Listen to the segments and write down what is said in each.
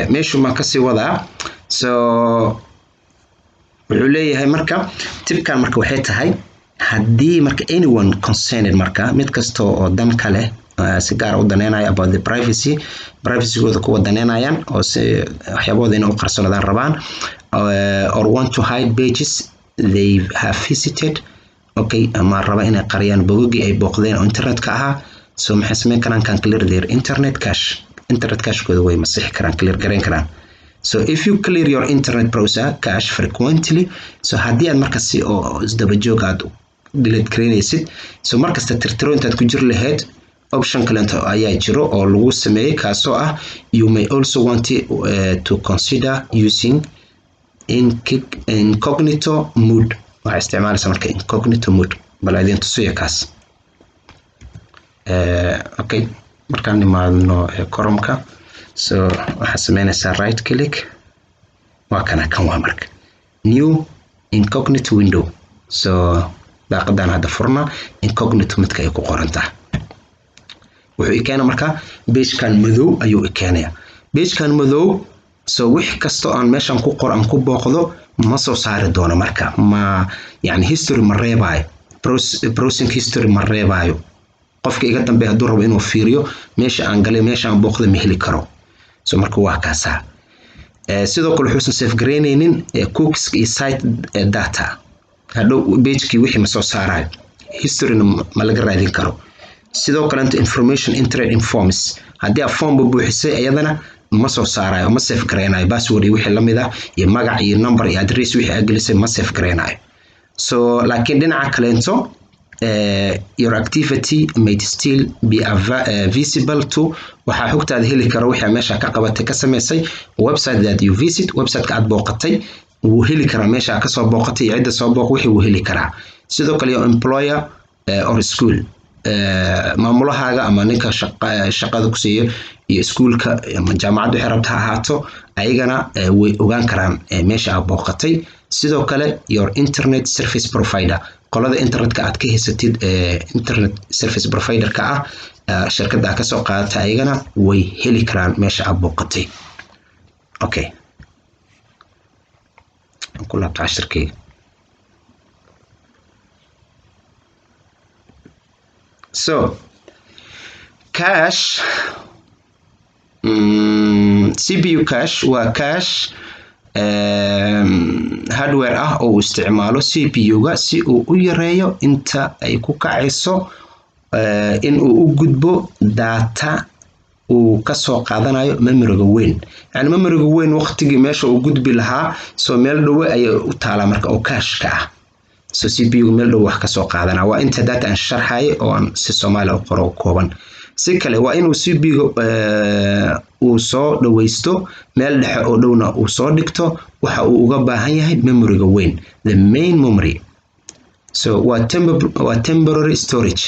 meeshu ma ka sii wadaa so wuxuu leeyahay marka tibkan marka waxay tahay haddii marka anyone concerned marka mid kasto oo dan kale si gaar u daneynaya about the privacy-gooda kuwa daneynayaan oo si waxyaabahooda inay u qarsanadaan rabaan or want to hide pages they have visited okay ama raba inay qariyaan bogogii ay booqdeen oo internetka ahaa so maxay sameyn karaan can clear their internet cache-kooda way masixi karaan clear gareyn karaan so if you clear your internet browser cache frequently so haddii aad markasi oo isdaba joog aad delete gareynaysid so markasta tirtiro intaad ku jir lahayd option kalento ayaa jiro oo lagu sameeyay kaasoo ah you may also want to consider using incognito mode waxaa isticmaalaysa marka incognito mode bal idin tusiyo kaas okay markaan nimaadno Chrome-ka so waxaa sameynaysaa right click waa kana kan waa marka new incognito window so daaqadan hadda furna incognito midka ay ku qoran tahay wuxuu ikeena marka page-kan madow ayuu ikeenaya page-kan madow so wix kasto aan meeshan ku qoran ku booqdo ma soo saari doono marka ma yani history ma reebayo browsing history ma reebayo qofka iga dambe hadduu rabo inuu fiiriyo meesha aan galay meesha aan booqdo ma heli karo so marka waa kaasa sidoo kale wuxuu save gareynaynin cookies iyo site data hadhow page-kii wixii ma soo saarayo history-na ma laga raadin karo sidoo kale information entered in forms haddii aad form buuxisay ayadana ma soo saarayo ma save gareynayo password iyo wixii lamid ah iyo magac iyo number iyo address wixii aad gelisay ma save gareynayo so laakiin dhinaca kaleento your activity may still be visible to waxaa xogtaada heli kara wixii meesha ka qabatay ka sameysay website that you visit website-ka aad booqatay wuu heli karaa meesha ka soo booqatay iyo cidda soo booq wixii wuu heli karaa sidoo kale your employer or school maamulahaaga ama ninka shaqada ku siiyo iyo iskuulka ama jaamacadda waxay rabta ha ahaato ayagana way ogaan karaan meesha aad booqatay sidoo kale your internet service provider qolada internetka aad ka haysatid internet service provider-ka ah shirkadda ka soo qaadata ayagana way heli karaan meesha aad booqatay okay ku laabta shirkeyga so cache CPU cache waa cache hardware ah oo isticmaalo CPU-ga si uu u yareeyo inta ay ku kacayso in uu u gudbo data uu ka soo qaadanayo memory-ga weyn yani memory-ga weyn waqtigii meesha uu gudbi lahaa soo meel dhow ay u taala marka oo cache-ka ah so CPU meel dhow wax ka soo qaadana waa inta data aan sharxay oo aan si Soomaali u qoro kooban si kale waa inuu CPU-ga uu soo dhaweysto meel dhexe oo dhowna uu soo dhigto waxa uu uga baahan yahay memory-ga weyn the main memory so waa temporary storage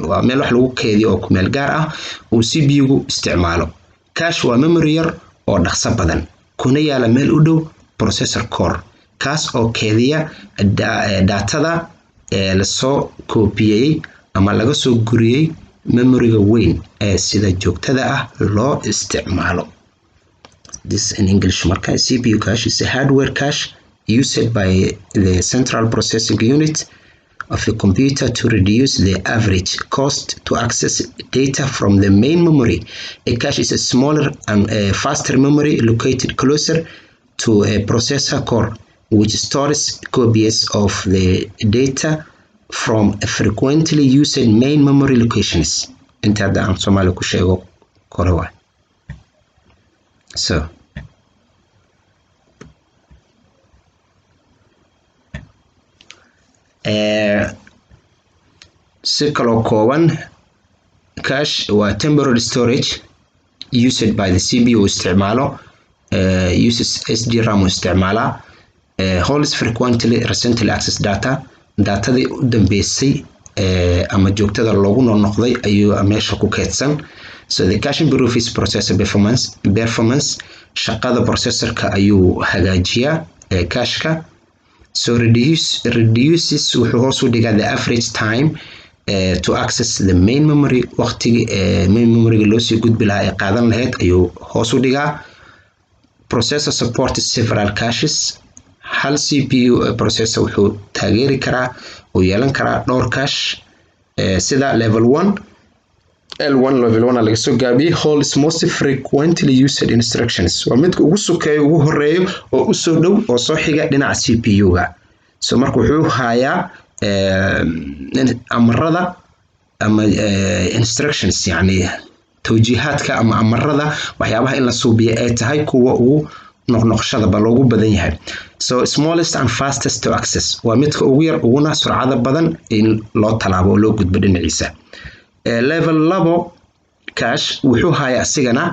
waa meel wax lagu keydiyo oo ku meel gaar ah uu CPU-gu isticmaalo cache waa memory yar oo dhaqso badan kuna yaala meel u dhow processor core kaas oo keediya datada la soo koobiyay ama laga soo guriyay memory-ga weyn sida joogtada ah loo isticmaalo this in English marka CPU cache is a hardware cache used by the central processing unit of the computer to reduce the average cost to access data from the main memory. A cache is a smaller and faster memory located closer to a processor core which stores copies of the data from frequently used main memory locations. Inta hadda aan Soomaali ku sheego kore waa. So si kaloo kooban cache waa temporary storage used by the CPU isticmaalo uses SD-RAM isticmaala holds frequently recently accessed data datadii u dambeysay ama joogtada loogu noqday ayuu meesha ku keedsan so the cache improves processor performance shaqada processorka ayuu hagaajiyaa cache-ka so reduces wuxuu hoos u dhigaa the average time to access the main memory waqtigi main memory loo sii gudbi lahaa ee qaadan lahayd ayuu hoos u dhigaa processor supports several caches. hal CPU processor wuxuu taageeri karaa oo yeelan karaa dhowr cache sida level 1 L1 level 1 laga soo gaabiyay holds most frequently used instructions waa midka ugu sokeeyo ugu horeeyo oo u soo dhow oo soo xiga dhinaca CPU-ga so marka wuxuu hayaa amarada ama instructions yani tawjiihaadka ama amarada waxyaabaha in la suubiyo ay tahay kuwa ugu noqnoqshada ba loogu badan yahay so smallest and fastest to access waa midka ugu yar uguna surcada badan in loo talaabo oo loo gudbo dhinaciisa level 2 cache wuxuu hayaa asigana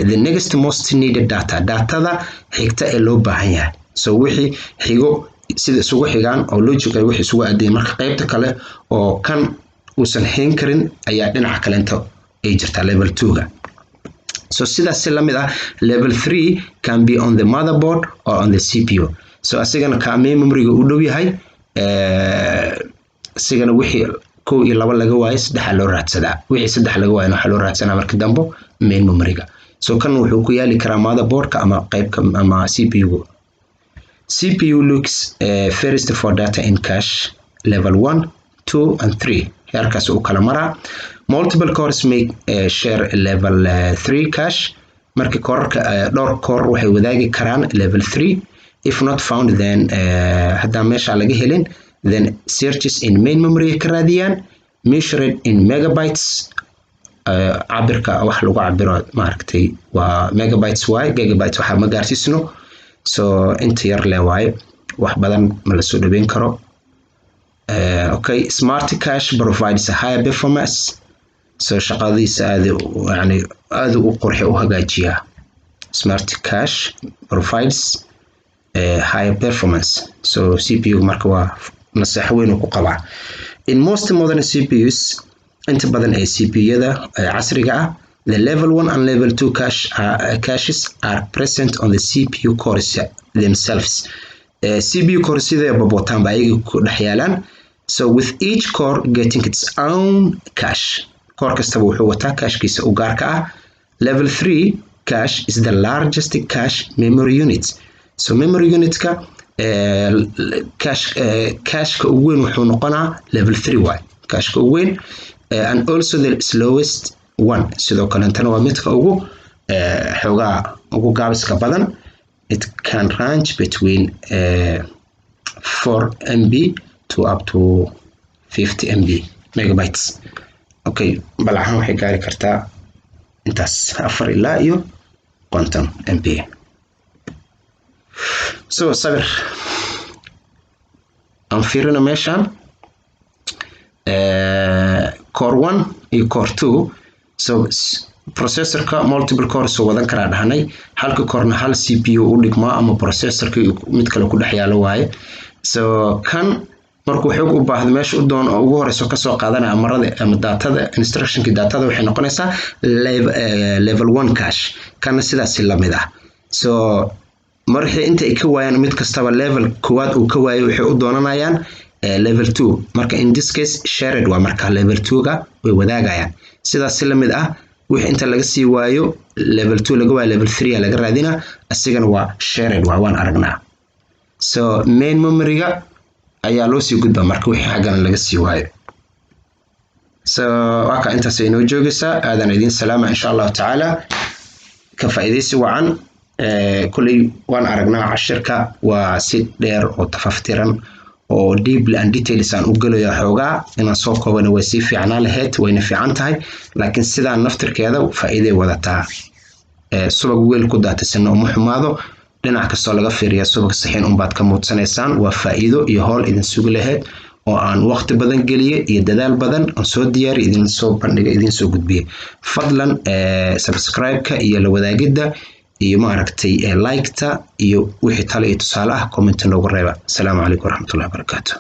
the next most needed datada xigta ee loo baahan yahay so wixii xigo sida isugu xigaan oo logic ay wixii isugu adeey marka qaybta kale oo kan uusan hayn karin ayaa dhinaca kale inta ay jirta level 2ga so sidaas si lamid ah level 3 can be on the motherboard or on the CPU so asigana ka main memory u dhow yahay asigana wixii 1 iyo 2 laga waayo 3 loo raadsadaa wixii 3 laga waayo waxa loo raadsanaa marka dambe main memory-ga so kan wuxuu ku yaali karaa motherboard-ka ama qaybka ama CPU-ga CPU looks first for data in cache level 1 2 and 3 heerkaas uu kala maraa multiple cores may share level 3 cache marka korka dhowr core waxay wadaagi karaan level 3 if not found then hadda meesha laga helin then searches in main memory ka raadiyaan measured in megabytes cabirka wax lagu cabiro maaragtay waa megabytes way gigabytes waxa ma gaarsiisno so inta yar le way wax badan ma la soo dhaweyn karo okay smart cache provides a higher performance so shaqadiisa aad u qurxiyo u hagaajiya smart cache provides higher performance so CPU marka waa nasaxo weyn ku qabaa in most modern CPUs inta badan ay CPU-yada casriga ah the level 1 and level 2 caches are present on the CPU cores themselves CPU cores sida babotaan ba ay ku dhaxyaalaan so with each core getting its own cache core kasta wuxuu wataa cache-kiisa u gaarka ah level 3 cache is the largest cache memory unit so memory unit-ka cache-ka ugu weyn wuxuu noqonaa level 3 way cache-ka ugu weyn and also the slowest one sidoo kale tan waa midka ugu xogaa ugu gaabiska badan it can range between 4 MB to up to 50 MB megabytes okay balahan waxay gaari kartaa intaas 4 ilaa iyo 50 MB so sabir aan fiirina meeshan core 1 iyo core 2 so processorka multiple cores oo wadan kara dhahnay halka core-na hal CPU u dhigma ama processorka mid kale ku dhex yaalo waaye so kan markuu xog u baahdo meesha u doon oo ugu horeyso ka soo qaadana amarada ama datada instruction-ki datada waxay noqonaysaa level 1 cache kana sidaas la mid ah so markii inta ay ka waayaan mid kastaba level koowaad uu ka waayo waxay u doonanayaan level 2 marka in this case shared waa marka level 2ga way wadaagayaan sidaas la mid ah wixii inta laga sii waayo level 2 laga waayo level 3 laga raadina asigana waa shared waa waan aragnaa so main memory-ga ayaa loo sii gudbaa marka wixii xaggan laga sii waayo so waka intaas ay noo joogaysaa aadan idin salaama insha Allah taala ka faa'iideysi wacan kulay waan aragnaa cashirka waa si dheer oo tafaftiran oo deep and details aan u galayo xoogaa inaan soo koobano way si fiicnaa lahayd wayna fiican tahay laakiin sidaan naftirkeeda faa'iido wadataa subag weel ku daatasan oo xumaado dhinac kasta laga fiiriyo subag saxiin baad ka muudsanaysaan waa faa'iido iyo hool idin sugi lahayd oo aan waqti badan galiye iyo dadaal badan oo soo diyaari idin soo bandhiga idin soo gudbiye fadlan subscribe-ka iyo la wadaagida iyo maaragtay like-ta iyo wixii talo iyo tusaale ah comment noogu reeba. Assalaamu calaykum waraxmatullaahi wabarakaatuh.